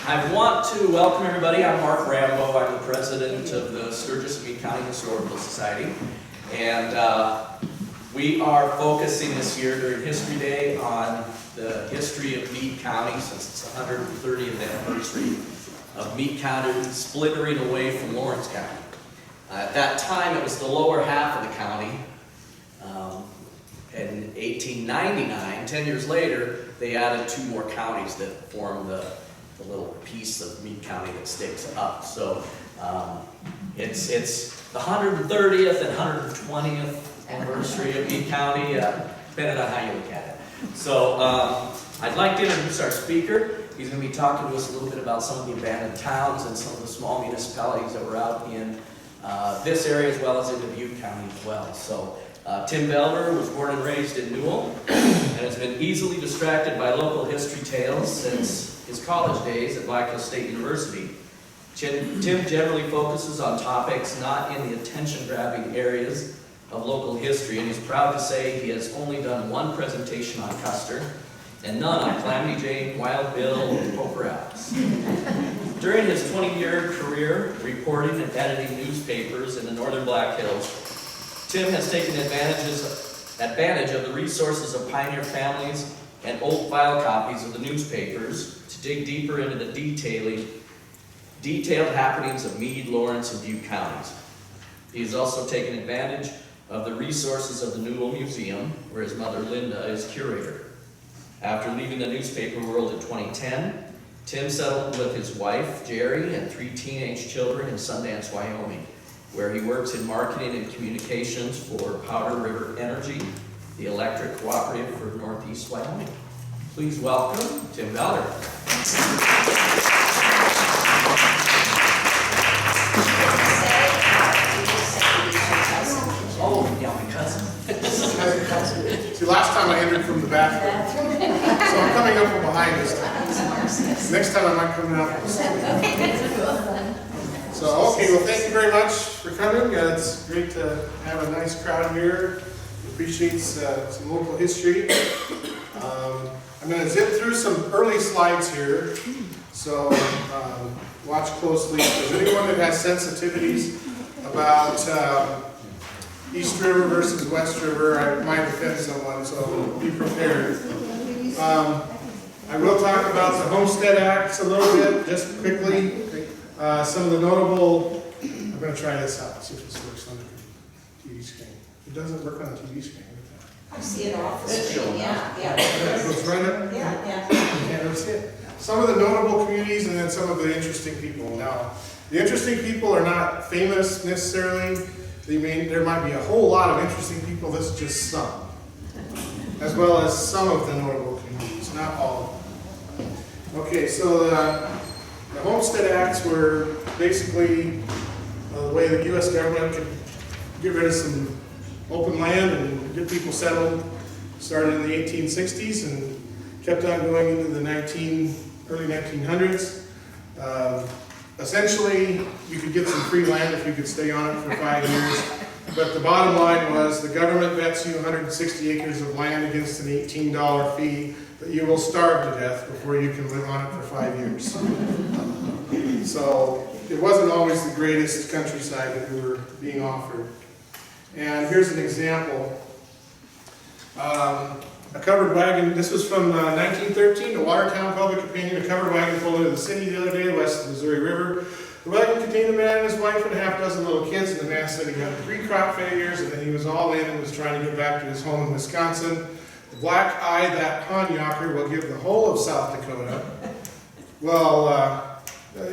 I want to welcome everybody. I'm Mark Rambo. I'm the president of the Sturgis and Meade County Historical Society. And we are focusing this year during History Day on the history of Meade County since it's the 130th anniversary of Meade County splintering away from Lawrence County. At that time, it was the lower half of the county. In 1899, 10 years later, they added 2 more counties that form the little piece of Meade County that sticks up. So it's the 130th and 120th anniversary of Meade County, depending on how you look at it. So I'd like to introduce our speaker. He's going to be talking to us a little bit about some of the abandoned towns and some of the small municipalities that were out in this area as well as in the Butte County as well. So Tim Velder was born and raised in Jewell and has been easily distracted by local history tales since his college days at Black Hills State University. Tim generally focuses on topics not in the attention-grabbing areas of local history, and he's proud to say he has only done 1 presentation on Custer and none on Calamity Jane, Wild Bill, or Poker Alex. During his 20-year career reporting and editing newspapers in the northern Black Hills, Tim has taken advantage of the resources of pioneer families and old file copies of the newspapers to dig deeper into the detailed happenings of Meade, Lawrence, and Butte counties. He has also taken advantage of the resources of the Newell Museum, where his mother Linda is curator. After leaving the newspaper world in 2010, Tim settled with his wife, Jerry, and 3 teenage children in Sundance, Wyoming, where he works in marketing and communications for Powder River Energy, the electric cooperative for Northeast Wyoming. Please welcome Tim Velder. Oh, yeah, my cousin. See, last time I entered from the bathroom, so I'm coming up from behind this time. Next time I might come out. So, okay, well, thank you very much for coming. It's great to have a nice crowd here. Appreciates some local history. I'm going to zip through some early slides here, so watch closely. If there's anyone that has sensitivities about East River versus West River, I might offend someone, so be prepared. I will talk about the Homestead Acts a little bit, just quickly. Some of the notable, I'm going to try this out, see if this works on the TV screen. It doesn't work on the TV screen. I see it off the screen, yeah. It goes right up? Yeah. You can't really see it. Some of the notable communities and then some of the interesting people. Now, the interesting people are not famous necessarily. There might be a whole lot of interesting people, this is just some. As well as some of the notable communities, not all of them. Okay, so the Homestead Acts were basically the way the U.S. government could get rid of some open land and get people settled. Started in the 1860s and kept on going into the early 1900s. Essentially, you could get some free land if you could stay on it for 5 years. But the bottom line was the government bets you 160 acres of land against an $18 fee that you will starve to death before you can live on it for 5 years. So it wasn't always the greatest countryside that we were being offered. And here's an example. A covered wagon, this was from 1913, the Watertown Public Opinion. A covered wagon pulled into the city the other day, west of the Missouri River. The wagon contained a man and his wife and a half dozen little kids, and the man said he had 3 crop failures and that he was all in and was trying to get back to his home in Wisconsin. The black eye, that Ponyocker, will give the whole of South Dakota. Well,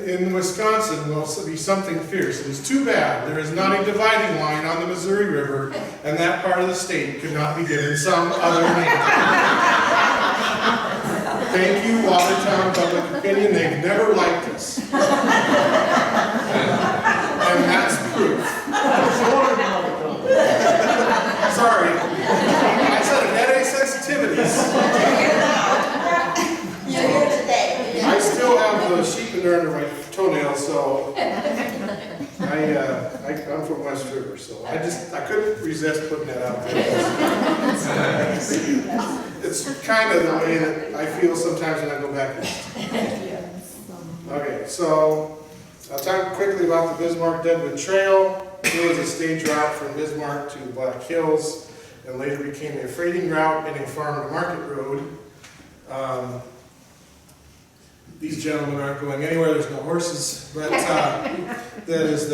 in Wisconsin will be something fierce. It is too bad there is not a dividing line on the Missouri River, and that part of the state could not be given some other name. Thank you, Watertown Public Opinion. They've never liked us. And that's proof. Sorry. I said it had any sensitivities. You're here today. I still have the sheep and under my toenails, so I'm from West River, so I couldn't resist putting that out there. It's kind of the way that I feel sometimes when I go back east. so I'll talk quickly about the Bismarck Deadwood Trail. It was a stage route from Bismarck to Black Hills and later became a freighting route ending farm to market road. These gentlemen aren't going anywhere, there's no horses, but that is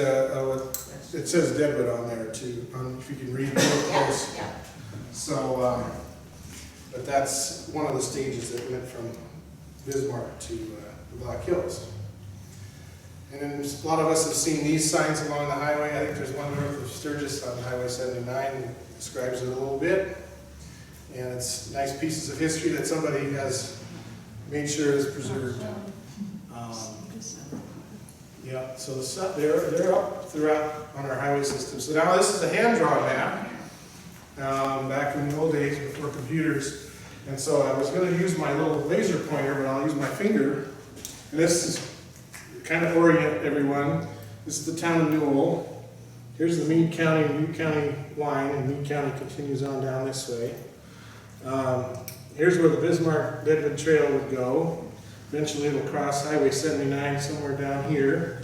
it says Deadwood on there too, if you can read real close. Yeah. So, but that's one of the stages that went from Bismarck to the Black Hills. And then a lot of us have seen these signs along the highway. I think there's one north of Sturgis on Highway 79 that describes it a little bit. And it's nice pieces of history that somebody has made sure is preserved. Yeah, so they're up throughout on our highway system. So now this is a hand-drawn map. Back in the old days before computers. And so I was going to use my little laser pointer, but I'll use my finger. And this is kind of orient everyone. This is the town of Jewell. Here's the Meade County line, and Meade County continues on down this way. Here's where the Bismarck Deadwood Trail would go. Eventually it'll cross Highway 79 somewhere down here.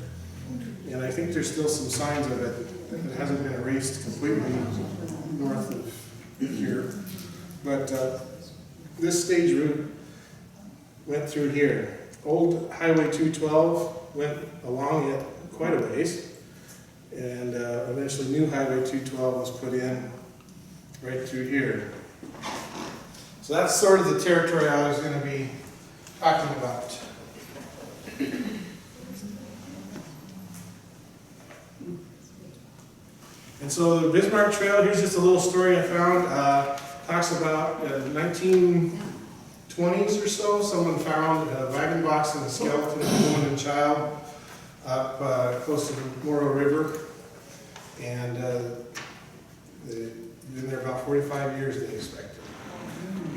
And I think there's still some signs of it that hasn't been erased completely north of here. But this stage route went through here. Old Highway 212 went along it quite a ways. And eventually new Highway 212 was put in right through here. So that's sort of the territory I was going to be talking about. And so the Bismarck Trail, here's just a little story I found. Talks about 1920s or so, someone found a wagon box and a skeleton of a woman and child up close to the Morrow River. And they've been there about 45 years, they expected.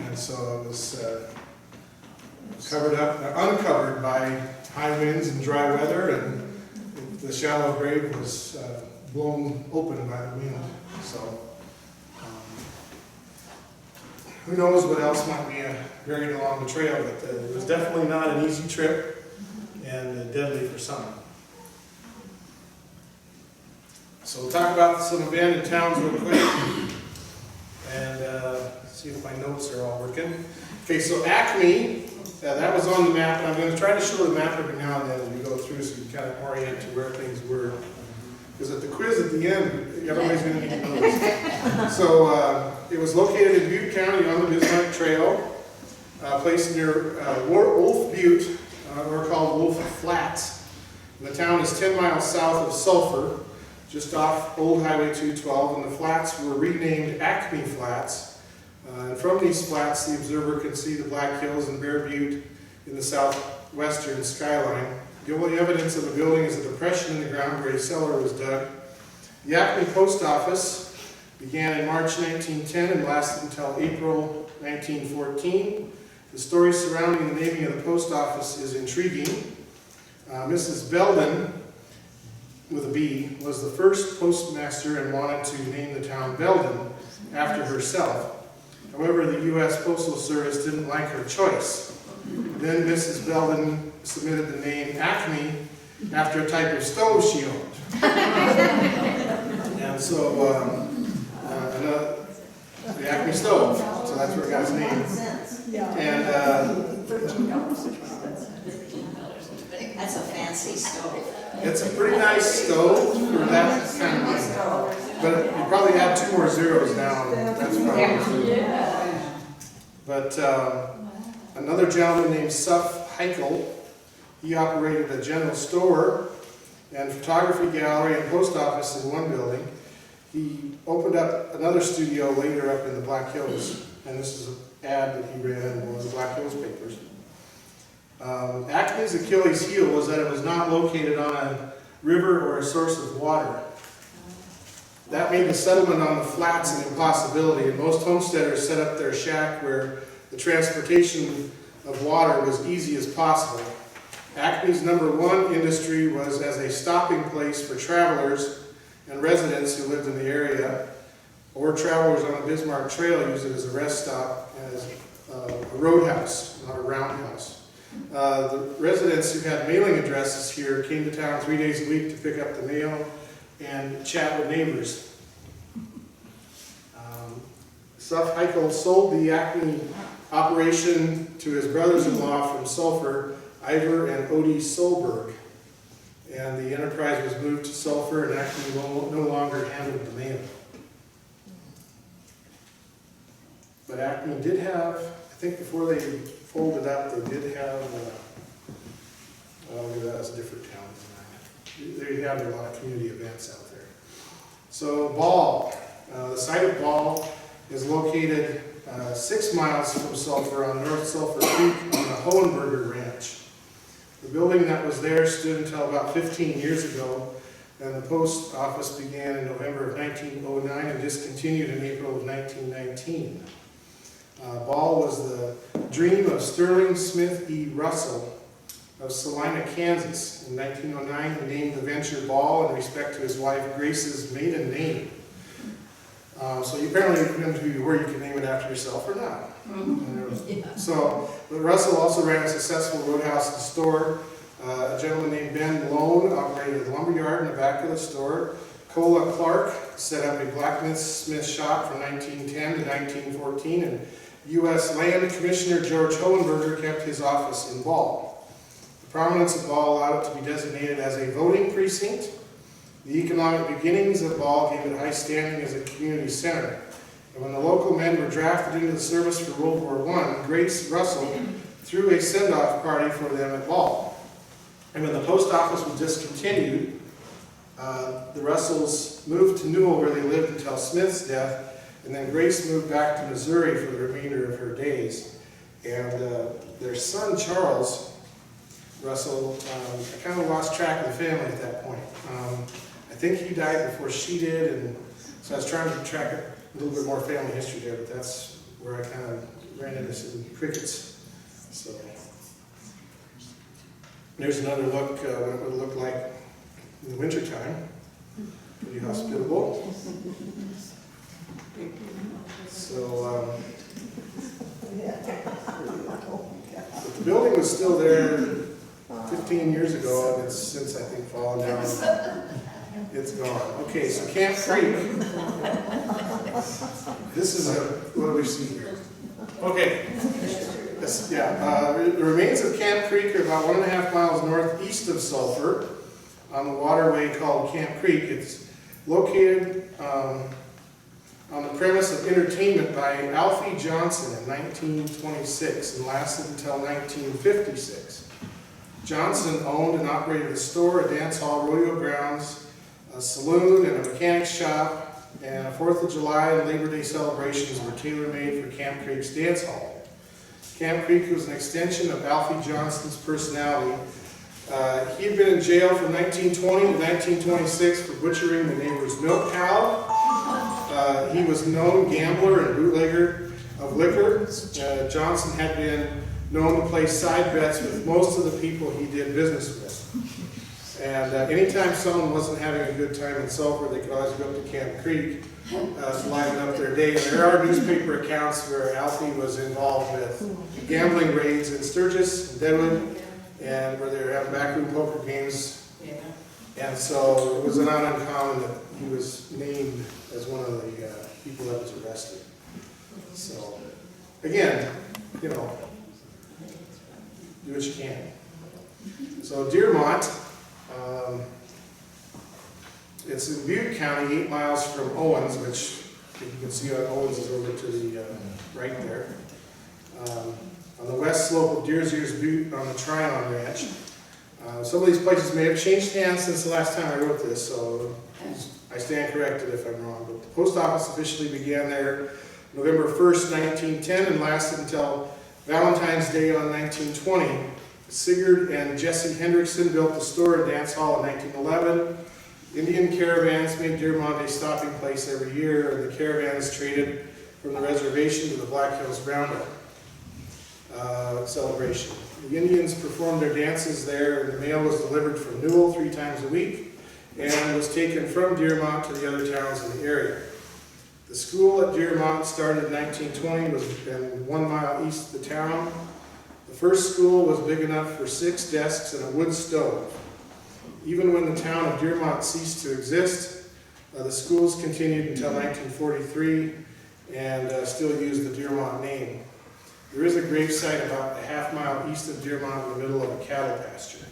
And so it was uncovered by high winds and dry weather, and the shallow grave was blown open by the wind. So who knows what else might be buried along the trail, but it was definitely not an easy trip and deadly for some. So we'll talk about some abandoned towns real quick and see if my notes are all working. Okay, so Acme, that was on the map, and I'm going to try to show the map every now and then as we go through so you can kind of orient to where things were. Because at the quiz at the end, everybody's going to need to know this. So it was located in Butte County on the Bismarck Trail, placed near Wolf Butte, or called Wolf Flats. And the town is 10 miles south of Sulphur, just off Old Highway 212, and the flats were renamed Acme Flats. And from these flats, the observer can see the Black Hills and Bear Butte in the southwestern skyline. The only evidence of a building is a depression in the ground where a cellar was dug. The Acme Post Office began in March 1910 and lasted until April 1914. The story surrounding the naming of the post office is intriguing. Mrs. Belden, with a B, was the first postmaster and wanted to name the town Belden after herself. However, the U.S. Postal Service didn't like her choice. Then Mrs. Belden submitted the name Acme after a type of stove she owned. And so, the Acme stove, so that's where it got its name. And That's a fancy stove. it's a pretty nice stove for that kind of money. But you probably add 2 more zeros now, and that's probably true. But another gentleman named Suff Heichel, he operated a general store and photography gallery and post office in one building. He opened up another studio later up in the Black Hills, and this is an ad that he ran in one of the Black Hills papers. Acme's Achilles heel was that it was not located on a river or a source of water. That made the settlement on the flats an impossibility, and most homesteaders set up their shack where the transportation of water was easy as possible. Acme's #1 industry was as a stopping place for travelers and residents who lived in the area, or travelers on the Bismarck Trail used it as a rest stop and as a roadhouse, not a roundhouse. The residents who had mailing addresses here came to town 3 days a week to pick up the mail and chat with neighbors. Suff Heichel sold the Acme operation to his brothers-in-law from Sulphur, Ivor and Odie Solberg. And the enterprise was moved to Sulphur, and Acme no longer handled the mail. But Acme did have, I think before they folded up, they did have, that was a different town than mine. They had a lot of community events out there. So Ball, the site of Ball is located 6 miles from Sulphur on North Sulphur Creek on the Hohenberger Ranch. The building that was there stood until about 15 years ago, and the post office began in November of 1909 and discontinued in April of 1919. Ball was the dream of Sterling Smith E. Russell of Salina, Kansas. In 1909, he named the venture Ball in respect to his wife Grace's maiden name. So you apparently depends who you were, you can name it after yourself or not. Yeah. So, but Russell also ran a successful roadhouse and store. A gentleman named Ben Lone operated a lumber yard in the back of the store. Cola Clark set up a blacksmith shop from 1910 to 1914, and U.S. Land Commissioner George Hohenberger kept his office in Ball. The prominence of Ball allowed it to be designated as a voting precinct. The economic beginnings of Ball gave it high standing as a community center. And when the local men were drafted into the service for World War I, Grace Russell threw a send-off party for them at Ball. And when the post office was discontinued, the Russells moved to Newell, where they lived until Smith's death, and then Grace moved back to Missouri for the remainder of her days. And their son, Charles Russell, I kind of lost track of the family at that point. I think he died before she did, and so I was trying to track a little bit more family history there, but that's where I kind of ran into some crickets. So there's another look what it would look like in the wintertime. Pretty hospitable. So but the building was still there 15 years ago, and it's since, I think, fallen down. It's gone. Okay, so Camp Creek. This is what do we see here? Okay. This, the remains of Camp Creek are about 1.5 miles northeast of Sulphur on the waterway called Camp Creek. It's located on the premise of entertainment by Alfie Johnson in 1926 and lasted until 1956. Johnson owned and operated a store, a dance hall, rodeo grounds, a saloon, and a mechanic shop, and 4th of July and Labor Day celebrations were tailor-made for Camp Creek's dance hall. Camp Creek was an extension of Alfie Johnson's personality. He had been in jail from 1920 to 1926 for butchering the neighbor's milk cow. He was a known gambler and bootlegger of liquor. Johnson had been known to play side bets with most of the people he did business with. And anytime someone wasn't having a good time in Sulphur, they could always go up to Camp Creek to liven up their day. And there are newspaper accounts where Alfie was involved with gambling raids in Sturgis and Deadwood, and where they were having backroom poker games. Yeah. And so it was not uncommon that he was named as one of the people that was arrested. So, again, you know, do what you can. So Dearmont, it's in Butte County, 8 miles from Owens, which you can see Owens is over to the right there. On the west slope of Deer's Ears Butte on the Tryon Ranch. Some of these places may have changed hands since the last time I wrote this, so I stand corrected if I'm wrong. But the post office officially began there November 1st, 1910 and lasted until Valentine's Day on 1920. Sigurd and Jesse Hendrickson built the store and dance hall in 1911. Indian caravans made Dearmont a stopping place every year, and the caravans traded from the reservation to the Black Hills Roundup celebration. The Indians performed their dances there, and the mail was delivered from Newell 3 times a week and was taken from Dearmont to the other towns in the area. The school at Dearmont started in 1920, was 1 mile east of the town. The first school was big enough for 6 desks and a wood stove. Even when the town of Dearmont ceased to exist, the schools continued until 1943 and still use the Dearmont name. There is a gravesite about a half-mile east of Dearmont in the middle of a cattle pasture.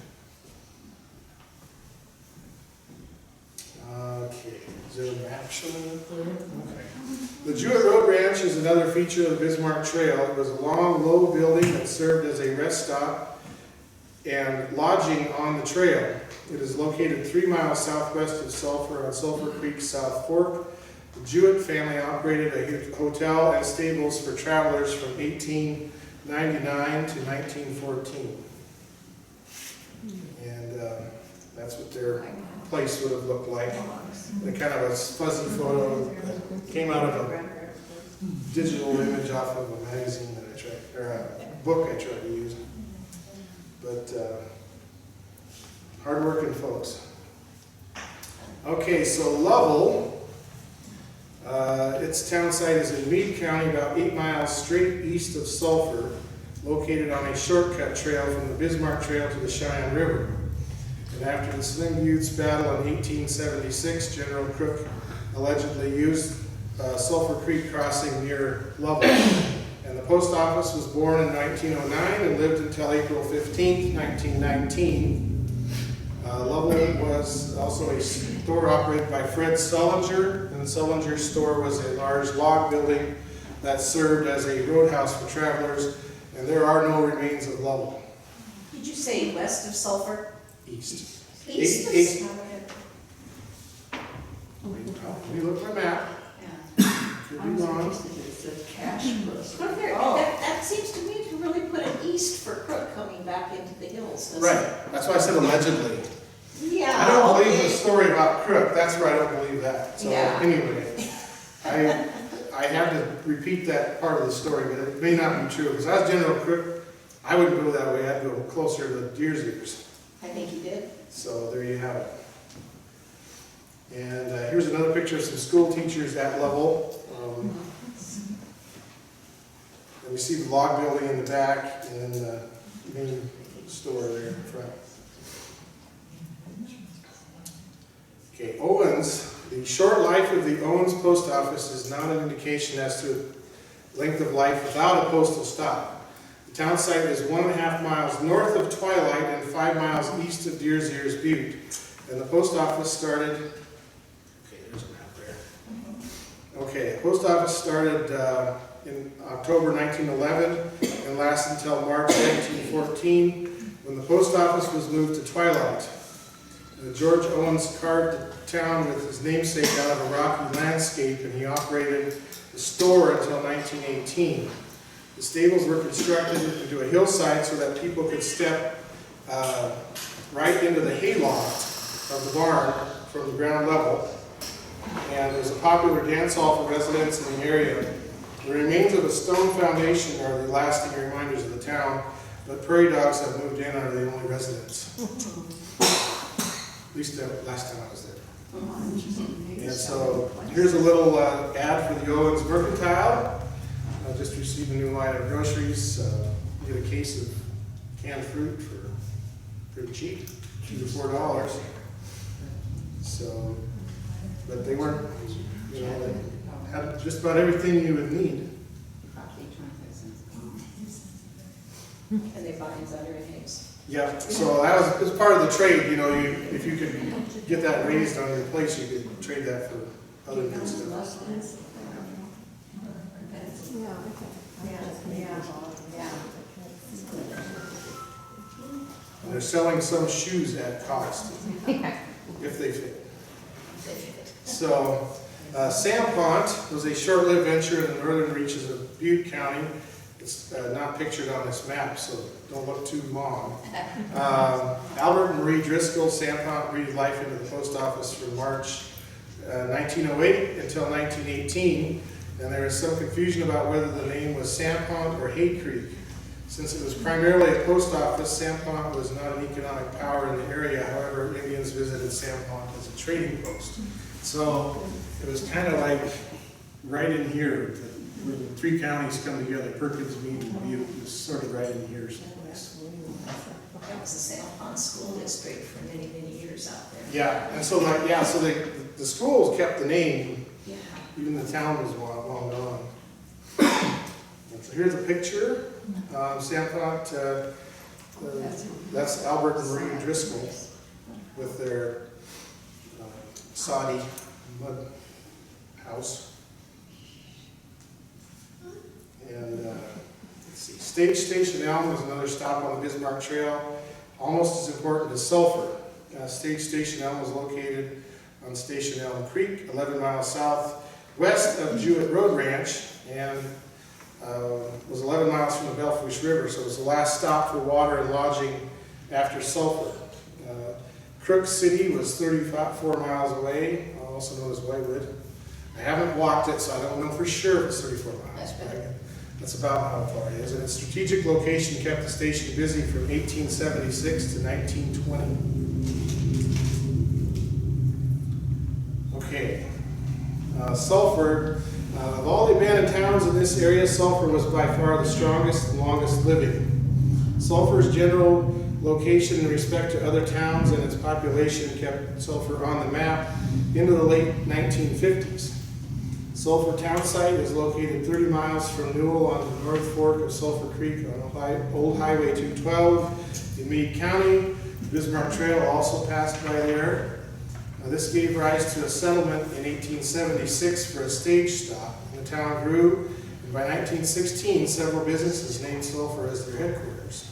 Okay, is there a map showing up there? Okay. The Jewell Road Ranch is another feature of the Bismarck Trail. It was a long, low building that served as a rest stop and lodging on the trail. It is located 3 miles southwest of Sulphur on Sulphur Creek South Fork. The Jewett family operated a hotel and stables for travelers from 1899 to 1914. And that's what their place would have looked like. The kind of a fuzzy photo that came out of a digital image off of a magazine that I tried, or a book I tried to use. But hard-working folks. Okay, so Lovell, its town site is in Meade County, about 8 miles straight east of Sulphur, located on a shortcut trail from the Bismarck Trail to the Cheyenne River. And after the Slim Buttes battle in 1876, General Crook allegedly used Sulphur Creek crossing near Lovell. And the post office was born in 1909 and lived until April 15, 1919. Lovell was also a store operated by Fred Sullinger, and the Sullinger store was a large log building that served as a roadhouse for travelers, and there are no remains of Lovell. Did you say west of Sulphur? East. East of East. Sulphur? Let me look at my map. Yeah. Could be wrong. But there, that seems to me to really put an east for Crook coming back into the hills, doesn't it? Right, that's why I said allegedly. Yeah. I don't believe okay. the story about Crook, that's where I don't believe that. So Yeah. anyway, I have to repeat that part of the story, but it may not be true. Because I was General Crook, I wouldn't go that way, I'd go closer to the Deer's Ears. I think you did. So there you have it. And here's another picture of some school teachers at Lovell. And we see the log building in the back and then the main store there in front. Okay, Owens. The short life of the Owens post office is not an indication as to length of life without a postal stop. The town site is 1.5 miles north of Twilight and 5 miles east of Deer's Ears Butte. And the post office started, okay, there's a map there. Okay, the post office started in October 1911 and lasted until March 1914 when the post office was moved to Twilight. George Owens carved the town with his namesake out of a rocky landscape, and he operated the store until 1918. The stables were constructed into a hillside so that people could step right into the hayloft of the barn from the ground level. And it was a popular dance hall for residents in the area. The remains of a stone foundation are the lasting reminders of the town, but prairie dogs have moved in and are the only residents. At least the last time I was there. And so here's a little ad for the Owens mercantile. I just received a new line of groceries. You get a case of canned fruit for pretty cheap, $2 to $4. So, but they weren't, you know, they had just about everything you would need. And they buy in butter and eggs. Yeah, so that was part of the trade, you know, if you could get that raised on your place, you could trade that for other good stuff. And they're selling some shoes at cost, if they fit. So, Sampont was a short-lived venture in the northern reaches of Butte County. It's not pictured on this map, so don't look too long. Albert and Marie Driscoll, Sampont breathed life into the post office from March 1908 until 1918, and there is some confusion about whether the name was Sampont or Hay Creek. Since it was primarily a post office, Sampont was not an economic power in the area. However, Indians visited Sampont as a trading post. So it was kind of like right in here, where the three counties come together, Perkins, Meade, and Butte, is sort of right in here someplace. That was the Sampont School District for many, many years out there. Yeah, and so like, yeah, so the schools kept the name, Yeah. even the town was long gone. And so here's a picture, Sampont, that's Albert and Marie Driscoll with their soddy mud house. And let's see, Stage Station Elm was another stop on the Bismarck Trail, almost as important as Sulphur. Stage Station Elm was located on Station Elm Creek, 11 miles southwest of Jewell Road Ranch, and was 11 miles from the Belfish River, so it was the last stop for water and lodging after Sulphur. Crook City was 34 miles away, also known as Whitewood. I haven't walked it, so I don't know for sure if it's 34 miles. That's about how far it is. And its strategic location kept the station busy from 1876 to 1920. Okay. Sulphur. Of all the abandoned towns in this area, Sulphur was by far the strongest and longest living. Sulphur's general location in respect to other towns and its population kept Sulphur on the map into the late 1950s. Sulphur town site is located 30 miles from Jewell on the North Fork of Sulphur Creek on Old Highway 212 in Meade County. The Bismarck Trail also passed by there. This gave rise to a settlement in 1876 for a stage stop. The town grew, and by 1916, several businesses named Sulphur as their headquarters.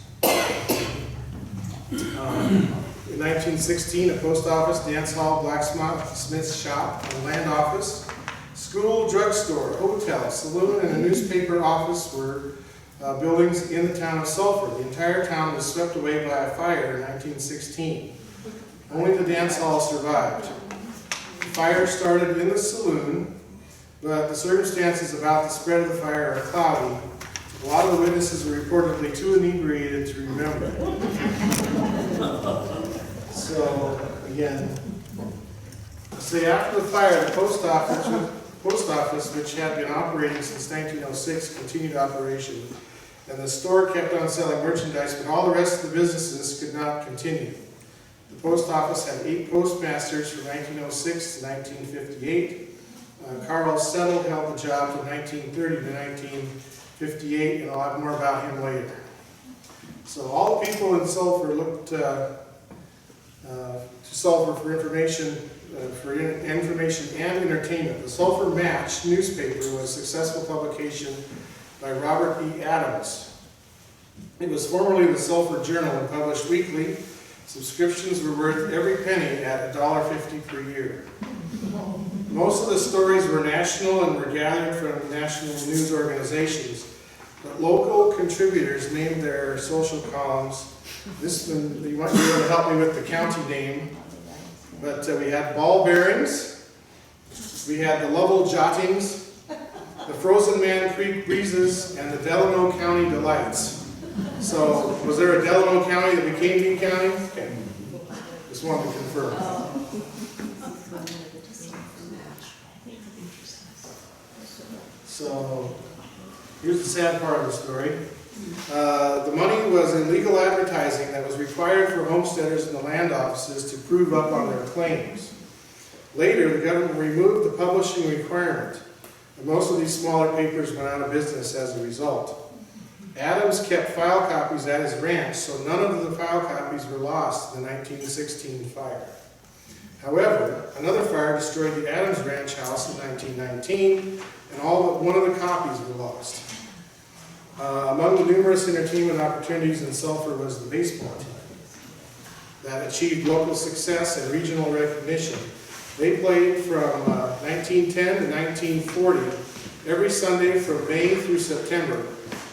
In 1916, a post office, dance hall, blacksmith shop, a land office, school, drugstore, hotel, saloon, and a newspaper office were buildings in the town of Sulphur. The entire town was swept away by a fire in 1916. Only the dance hall survived. The fire started in the saloon, but the circumstances about the spread of the fire are cloudy. A lot of the witnesses were reportedly too inebriated to remember. So, again, say after the fire, the post office, which had been operating since 1906, continued operation, and the store kept on selling merchandise, but all the rest of the businesses could not continue. The post office had 8 postmasters from 1906 to 1958. Carl Settle held the job from 1930 to 1958, and I'll have more about him later. So all the people in Sulphur looked to Sulphur for information and entertainment. The Sulphur Match newspaper was a successful publication by Robert E. Adams. It was formerly the Sulphur Journal and published weekly. Subscriptions were worth every penny at $1.50 per year. Most of the stories were national and were gathered from national news organizations, but local contributors named their social columns. This one, you might be able to help me with the county name, but we had Ball Bearings, we had the Lovell Jottings, the Frozen Man Creek Breezes, and the Delano County Delights. So, was there a Delano County that became Meade County? Okay. Just wanted to confirm. So, here's the sad part of the story. The money was in legal advertising that was required for homesteaders and the land offices to prove up on their claims. Later, the government removed the publishing requirement, and most of these smaller papers went out of business as a result. Adams kept file copies at his ranch, so none of the file copies were lost in the 1916 fire. However, another fire destroyed the Adams Ranch house in 1919, and all but one of the copies were lost. Among the numerous entertainment opportunities in Sulphur was the baseball team that achieved local success and regional recognition. They played from 1910 to 1940, every Sunday from May through September.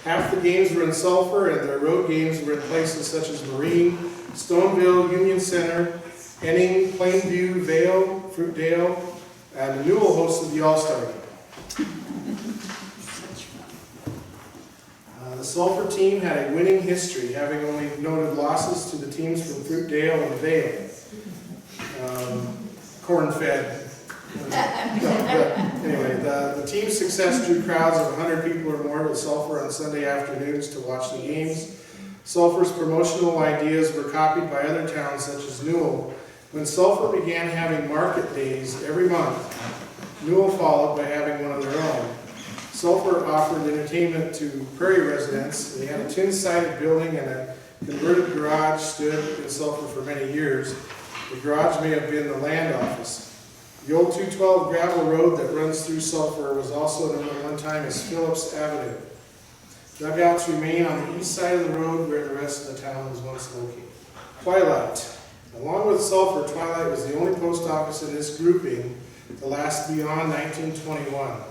Half the games were in Sulphur, and their road games were in places such as Marine, Stoneville, Union Center, Enning, Plainview, Vale, Fruitdale, and Newell hosted the All-Star game. The Sulphur team had a winning history, having only noted losses to the teams from Fruitdale and Vale. Corn-fed Anyway, the team's success drew crowds of 100 people or more to Sulphur on Sunday afternoons to watch the games. Sulphur's promotional ideas were copied by other towns such as Newell. When Sulphur began having market days every month, Newell followed by having one of their own. Sulphur offered entertainment to Prairie residents. They had a tin-sided building and a converted garage stood in Sulphur for many years. The garage may have been the land office. The old 212 gravel road that runs through Sulphur was also known at one time as Phillips Avenue. Dugouts remain on the east side of the road where the rest of the town was once located. Twilight. Along with Sulphur, Twilight was the only post office in this grouping to last beyond 1921.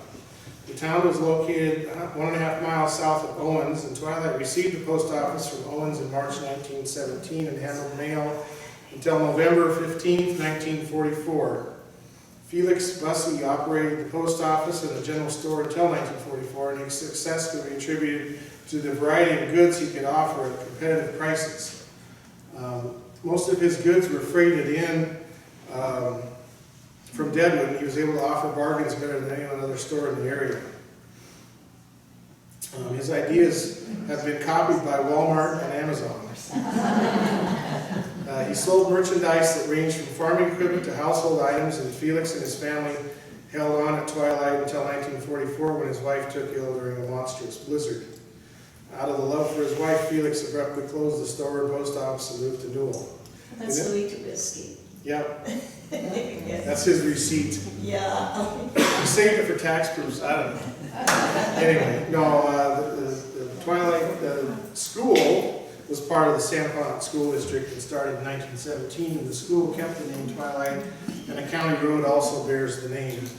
The town was located 1.5 miles south of Owens, and Twilight received the post office from Owens in March 1917 and handled mail until November 15, 1944. Felix Busse operated the post office and a general store until 1944, and his success could be attributed to the variety of goods he could offer at competitive prices. Most of his goods were freighted in from Deadwood, and he was able to offer bargains better than any other store in the area. His ideas have been copied by Walmart and Amazon. He sold merchandise that ranged from farming equipment to household items, and Felix and his family held on at Twilight until 1944 when his wife took ill during a monstrous blizzard. Out of the love for his wife, Felix abruptly closed the store and post office and moved to Jewell. That's Louis Trubisky. Yep, Yeah. that's his receipt. Yeah. He saved it for tax purposes, I don't know. Anyway, no, the Twilight school was part of the Sampont School District and started in 1917, and the school kept the name Twilight, and a county road also bears the name.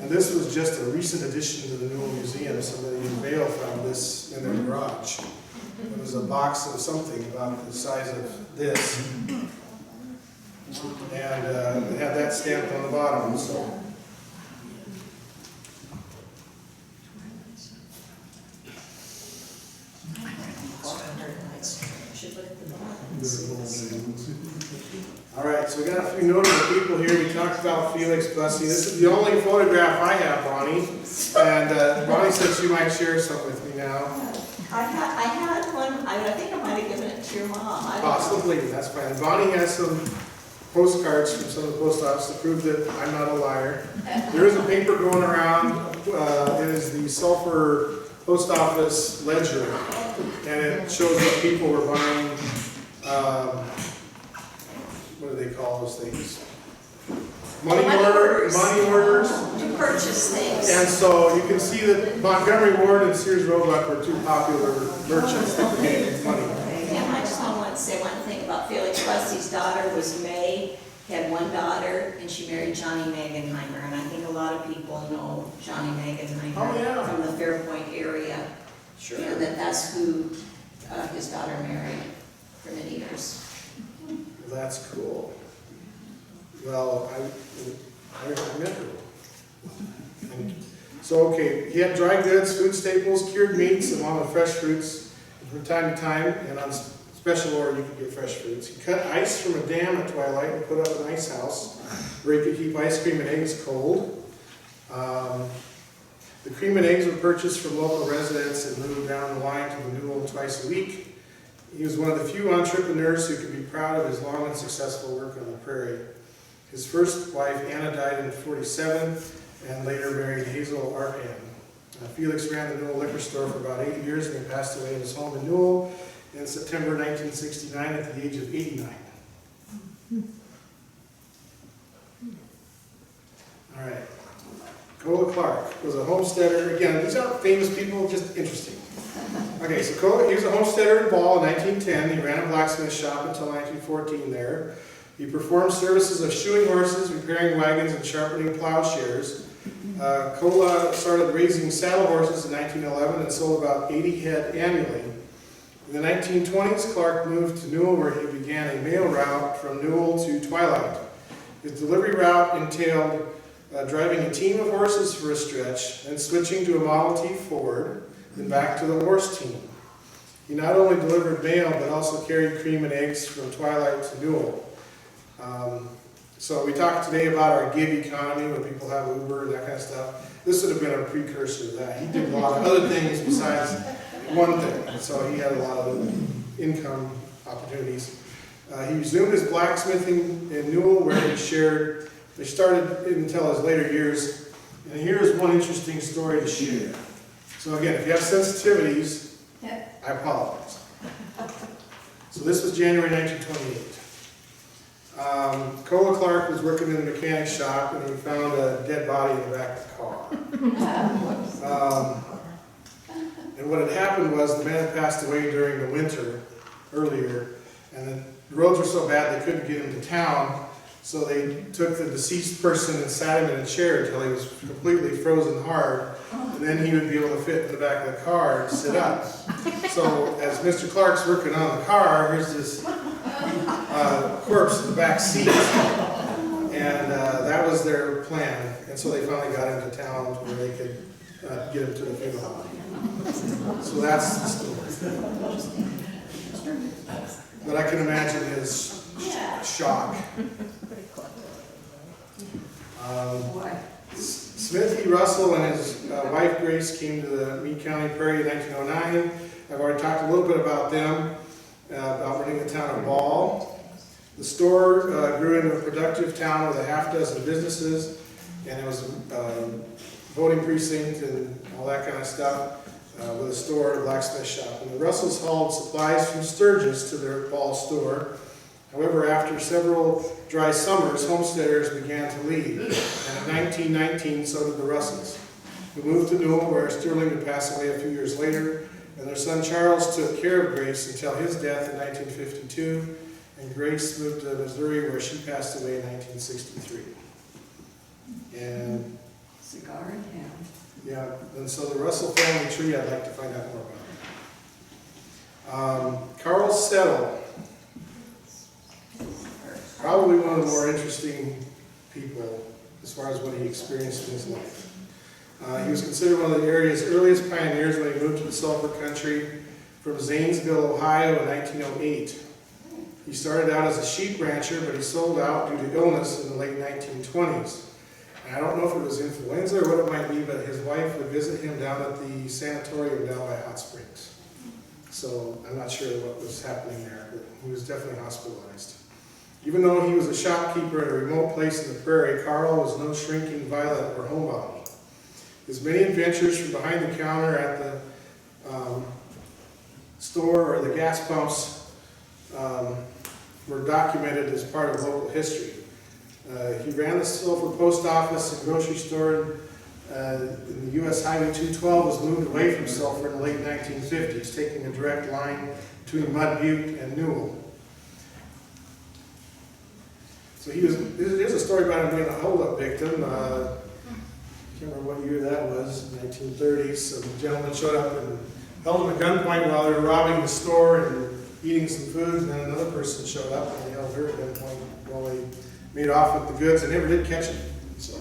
And this was just a recent addition to the Newell Museum. Somebody in Vail found this in their garage. It was a box of something about the size of this. And it had that stamped on the bottom, so. All right, so we got a few notable people here. We talked about Felix Busse. This is the only photograph I have, Bonnie. And Bonnie said she might share some with me now. I had one, I think I might have given it to your mom. I don't know. Possibly, that's fine. Bonnie has some postcards from some of the post office to prove that I'm not a liar. There is a paper going around. It is the Sulphur Post Office Ledger, and it shows what people were buying. What do they call those things? Money orders. To purchase things. And so you can see that Montgomery Ward and Sears Roebuck were two popular merchants that were getting money. Yeah, I just want to say one thing about Felix Busse's daughter was May. He had one daughter, and she married Johnny Megenheimer. And I think a lot of people know Johnny Megenheimer Oh, yeah. from the Fairpoint area. Sure. And that's who his daughter married for many years. That's cool. Well, I met her. So, okay, he had dry goods, food staples, cured meats, along with fresh fruits. From time to time, and on special order, you could get fresh fruits. He cut ice from a dam at Twilight and put up an ice house where he could keep ice cream and eggs cold. The cream and eggs were purchased from local residents and moved down the line to the Newell twice a week. He was one of the few entrepreneurs who could be proud of his long and successful work on the prairie. His first wife, Anna, died in 1947 and later married Hazel Arpan. Felix ran the Newell liquor store for about 8 years, and he passed away in his home in Newell in September 1969 at the age of 89. All right. Cola Clark was a homesteader. Again, these aren't famous people, just interesting. Okay, so he was a homesteader in Ball in 1910. He ran a blacksmith shop until 1914 there. He performed services of shoeing horses, repairing wagons, and sharpening plowshares. Cola started raising saddle horses in 1911 and sold about 80 head annually. In the 1920s, Clark moved to Newell, where he began a mail route from Newell to Twilight. His delivery route entailed driving a team of horses for a stretch, then switching to a Model T Ford, then back to the horse team. He not only delivered mail, but also carried cream and eggs from Twilight to Newell. So we talked today about our gig economy, when people have Uber and that kind of stuff. This would have been a precursor to that. He did a lot of other things besides one thing, so he had a lot of income opportunities. He resumed his blacksmithing in Newell, where they started until his later years. And here's one interesting story to share. So again, if you have sensitivities, I apologize. So this was January 1928. Cola Clark was working in the mechanic shop and he found a dead body in the back of the car. And what had happened was the man had passed away during the winter earlier, and the roads were so bad they couldn't get him to town, so they took the deceased person and sat him in a chair until he was completely frozen hard, and then he would be able to fit in the back of the car and sit up. So as Mr. Clark's working on the car, here's this corpse in the back seat, and that was their plan, and so they finally got him to town where they could get him to the funeral home. So that's the story. But I can imagine his shock. Smith E. Russell and his wife Grace came to the Meade County Prairie in 1909. I've already talked a little bit about them, about running the town of Ball. The store grew into a productive town with a half dozen businesses, and it was a voting precinct and all that kind of stuff, with a store, a blacksmith shop. And the Russells hauled supplies from Sturgis to their Ball store. However, after several dry summers, homesteaders began to leave, and in 1919, so did the Russells, who moved to Newell, where Sterling would pass away a few years later, and their son Charles took care of Grace until his death in 1952, and Grace moved to Missouri, where she passed away in 1963. And Cigar in hand. yeah, and so the Russell family tree, I'd like to find out more about. Carl Settle, probably one of the more interesting people as far as what he experienced in his life. He was considered one of the area's earliest pioneers when he moved to the Sulphur country from Zanesville, Ohio in 1908. He started out as a sheep rancher, but he sold out due to illness in the late 1920s. And I don't know if it was influenza or what it might be, but his wife would visit him down at the sanatorium down by Hot Springs. So I'm not sure what was happening there, but he was definitely hospitalized. Even though he was a shopkeeper at a remote place in the prairie, Carl was no shrinking violet or homebody. His many adventures from behind the counter at the store or the gas pumps were documented as part of local history. He ran the Sulphur post office and grocery store. In the U.S. Highway 212 was moved away from Sulphur in the late 1950s, taking a direct line between Butte and Newell. So there's a story about him being a holdup victim. I can't remember what year that was, 1930s. Some gentleman showed up and held him at gunpoint while they were robbing the store and eating some food, and then another person showed up and they held her at gunpoint while they made off with the goods. They never did catch him. So,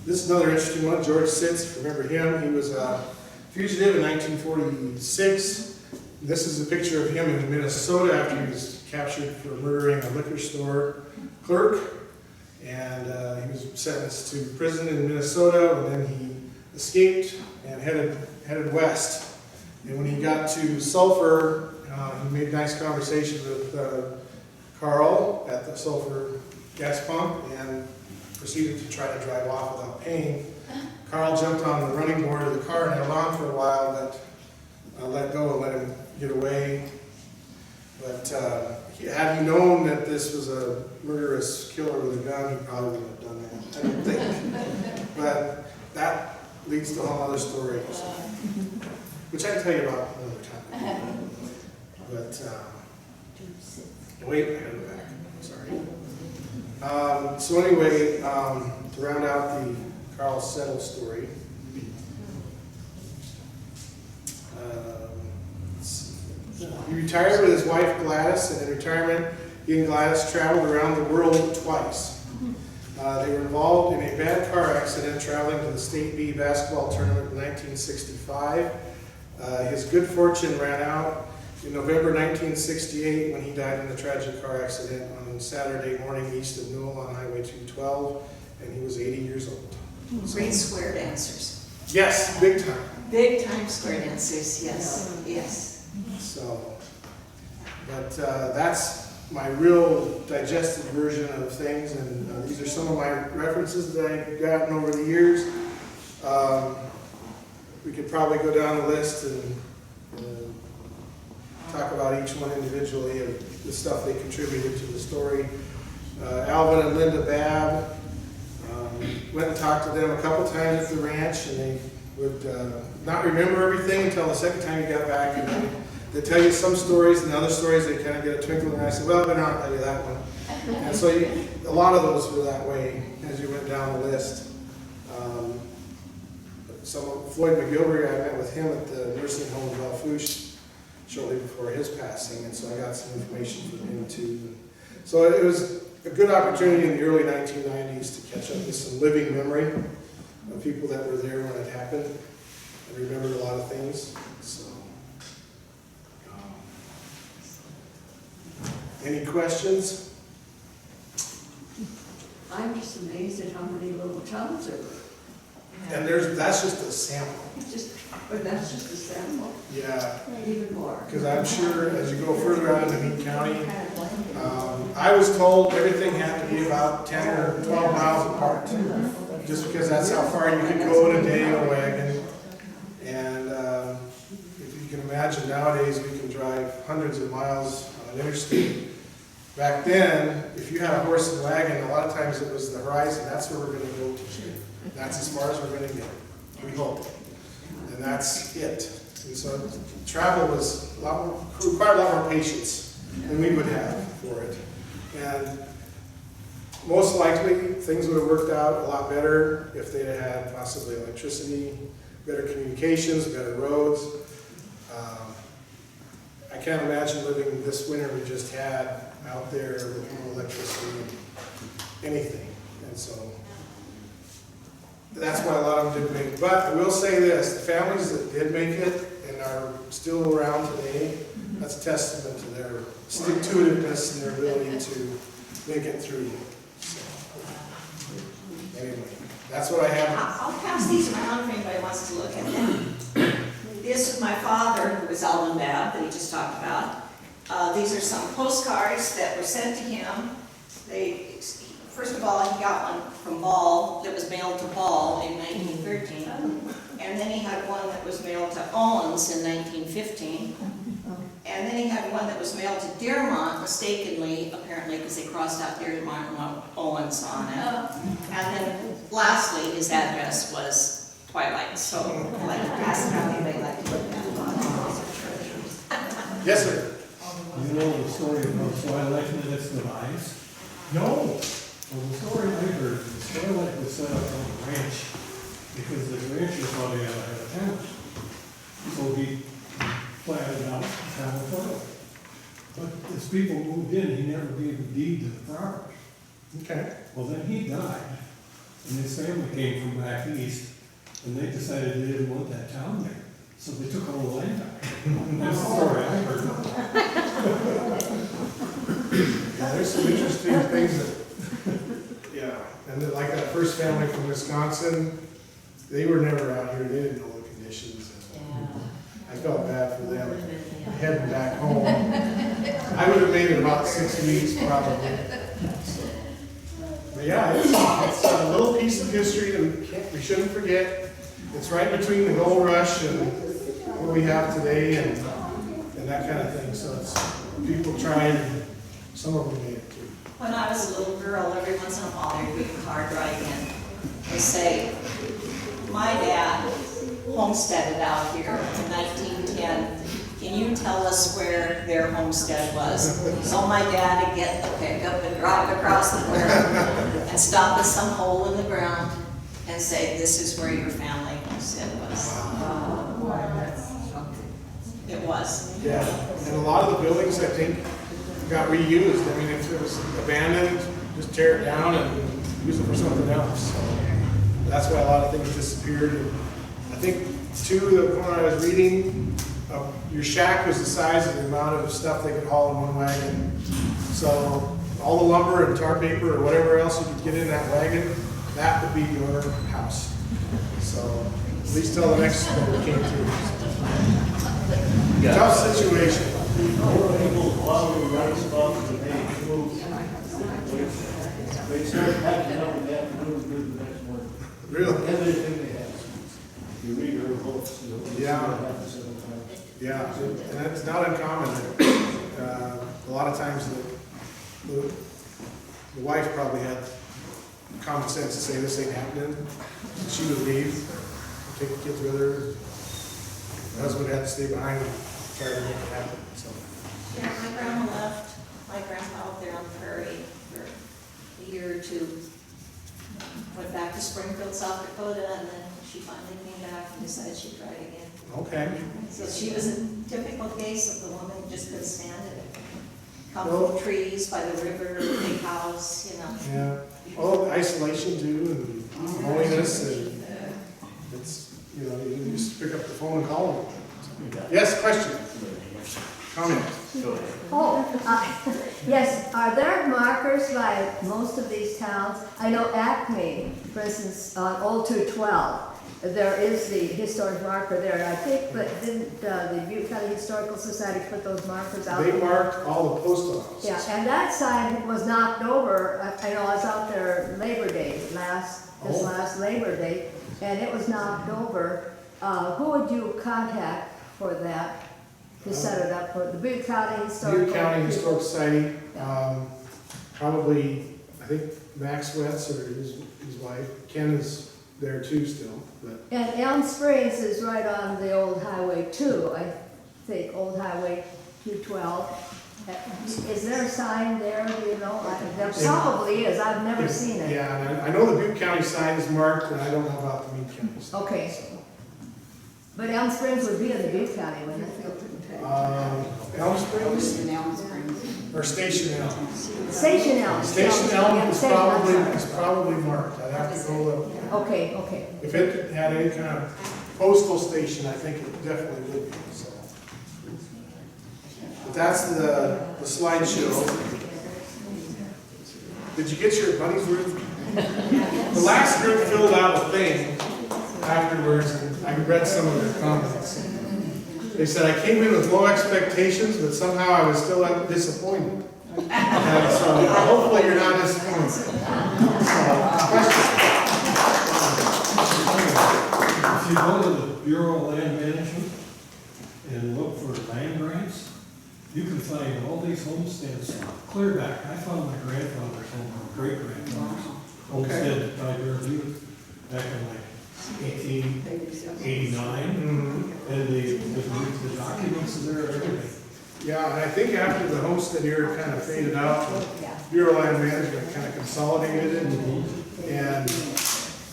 this is another interesting one. George Sitt, remember him? He was a fugitive in 1946. This is a picture of him in Minnesota after he was captured for murdering a liquor store clerk. And he was sentenced to prison in Minnesota, and then he escaped and headed west. And when he got to Sulphur, he made nice conversation with Carl at the Sulphur gas pump and proceeded to try to drive off without paying. Carl jumped on the running board of the car and held on for a while, but let go and let him get away. But had he known that this was a murderous killer with a gun, he probably wouldn't have done that, I don't think. But that leads to a whole other story, which I can tell you about another time. But, wait, I gotta go back, sorry. So anyway, to round out the Carl Settle story, he retired with his wife Gladys, and in retirement, he and Gladys traveled around the world twice. They were involved in a bad car accident traveling to the State B basketball tournament in 1965. His good fortune ran out in November 1968 when he died in a tragic car accident on Saturday morning east of Newell on Highway 212, and he was 80 years old. Great square dancers. Yes, big time. Big time square dancers, yes, yes. So, but that's my real digested version of things, and these are some of my references that I've gotten over the years. We could probably go down the list and talk about each one individually of the stuff they contributed to the story. Alvin and Linda Babb, went and talked to them a couple times at the ranch, and they would not remember everything until the second time you got back, and they tell you some stories, and the other stories they kind of get a twinkle in their eye. I said, well, better not tell you that one. And so a lot of those were that way as you went down the list. Floyd McGilvery, I met with him at the nursing home in Belfouche shortly before his passing, and so I got some information from him too. So it was a good opportunity in the early 1990s to catch up with some living memory of people that were there when it happened and remembered a lot of things. So, any questions? I'm just amazed at how many little towns there were. And that's just a sample. But that's just a sample, Yeah, even more. because I'm sure as you go further out into Meade County, I was told everything had to be about 10 or 12 miles apart, just because that's how far you could go in a day in a wagon. And if you can imagine nowadays, we can drive hundreds of miles on an interstate. Back then, if you had a horse and wagon, a lot of times it was the horizon. That's where we're going to go to. That's as far as we're going to get, we hope. And that's it. And so travel was required a lot more patience than we would have for it. And most likely, things would have worked out a lot better if they'd had possibly electricity, better communications, better roads. I can't imagine living this winter we just had out there with no electricity and anything. And so that's why a lot of them didn't make it. But I will say this, the families that did make it and are still around today, that's a testament to their stick-to-itiveness and their ability to make it through. So, anyway, that's what I have. I'll pass these around if anybody wants to look at them. This is my father, who was Alvin Babb, that he just talked about. These are some postcards that were sent to him. First of all, he got one from Ball that was mailed to Ball in 1913. And then he had one that was mailed to Owens in 1915. And then he had one that was mailed to Dearmont mistakenly, apparently because they crossed out Dearmont and wrote Owens on it. And then lastly, his address was Twilight. So I'd like to pass it out if they'd like to look at it. Yes, sir. You know the story about Twilight and its demise? No. Well, the story I heard is Twilight was set up on a ranch because the rancher thought he had to have a town. So he platted out the town of Twilight. But as people moved in, he never gave a deed to the property. Okay. Well, then he died, and his family came from back east, and they decided they didn't want that town there. So they took all the land out. That's the story I heard. Yeah, there's some interesting things that, yeah, and then like that first family from Wisconsin, they were never out here, they didn't know the conditions. And I felt bad for them heading back home. I would have made it about 6 weeks probably. So, but yeah, it's a little piece of history that we shouldn't forget. It's right between the gold rush and what we have today and that kind of thing. So it's, people tried, and some of them made it too. When I was a little girl, every once in a while they'd read a card right in. They say, my dad homesteaded out here in 1910. Can you tell us where their homestead was? So my dad would get the pickup and drive across the prairie and stop at some hole in the ground and say, this is where your family homestead was. It was. Yeah, and a lot of the buildings, I think, got reused. I mean, if it was abandoned, just tear it down and use it for something else. So that's why a lot of things disappeared. And I think, too, the one I was reading, your shack was the size of the amount of stuff they could haul in one wagon. So all the lumber and tar paper or whatever else you could get in that wagon, that would be your house. So at least till the next one we came through. Tough situation. They started packing up in the afternoon, good the next morning. Really? Everything they had. You read her books, you know. Yeah. Yeah, and it's not uncommon that, a lot of times the wife probably had common sense to say this ain't happening. And she would leave, take the kids with her. The husband had to stay behind and try to make it happen, so. Yeah, my grandma left my grandpa out there on the prairie for a year or two. Went back to Springfield, South Dakota, and then she finally came back and decided she'd try it again. Okay. So she was a typical case of the woman who just couldn't stand it. Come Well- from trees by the river, big house, you know. Yeah, well, isolation too, and loneliness, and it's, you know, you just pick up the phone and call them. Yes, question? Comment? Yes, are there markers like most of these towns? I know Acme, for instance, on Old 212, there is the historic marker there, I think, but didn't the Butte County Historical Society put those markers out? They marked all the post offices. Yeah, and that sign was knocked over, I know I was out there Labor Day, this last Labor Day, and it was knocked over. Who would you contact for that, to set it up for the Butte County Historical? Butte County Historic Society, probably, I think Max Wetz or his wife, Ken is there too still, but. And Elm Springs is right on the old Highway 2, I think, Old Highway 212. Is there a sign there, do you know? There probably is, I've never seen it. Yeah, and I know the Butte County sign is marked, and I don't know about the Meade County sign. Okay. So, But Elm Springs would be in the Butte County, wouldn't it? Elm Springs? Or Station Elm? Station Elm. Station Elm is Station Elm, probably marked, I'd have to go look. Okay. If it had any kind of postal station, I think it definitely would be, so. But that's the slideshow. Did you get your money's worth? The last group filled out a thing afterwards, and I read some of their comments. They said, I came in with low expectations, but somehow I was still disappointed. And so hopefully you're not disappointed. So, questions? If you go to the Bureau of Land Management and look for land grants, you can find all these homesteads clear back. I found my grandfather's home, or great-grandfather's homestead by Butte back in like 1889. And the documents are there, everything. Yeah, and I think after the homestead era kind of faded out, the Bureau of Land Management kind of consolidated it and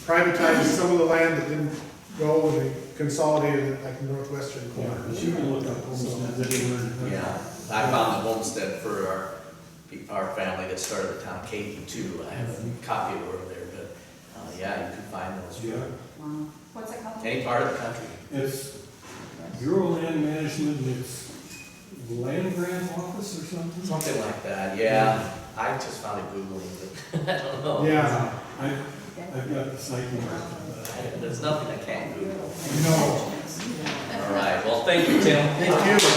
privatized some of the land that didn't go, and they consolidated it like the northwestern Yeah, corner. but you can look up homesteads anywhere. Yeah, I found the homestead for our family that started the town, Katie too. I have a copy of it over there, but, yeah, you can find those Yeah, for What's it called? any part of the country. it's Bureau of Land Management, and it's Land Grant Office or something? Something like that, yeah. I just found it Googling, but I don't know. Yeah, I've got the site here. There's nothing I can't Google. no, All right, well, thank you, Tim. thank you.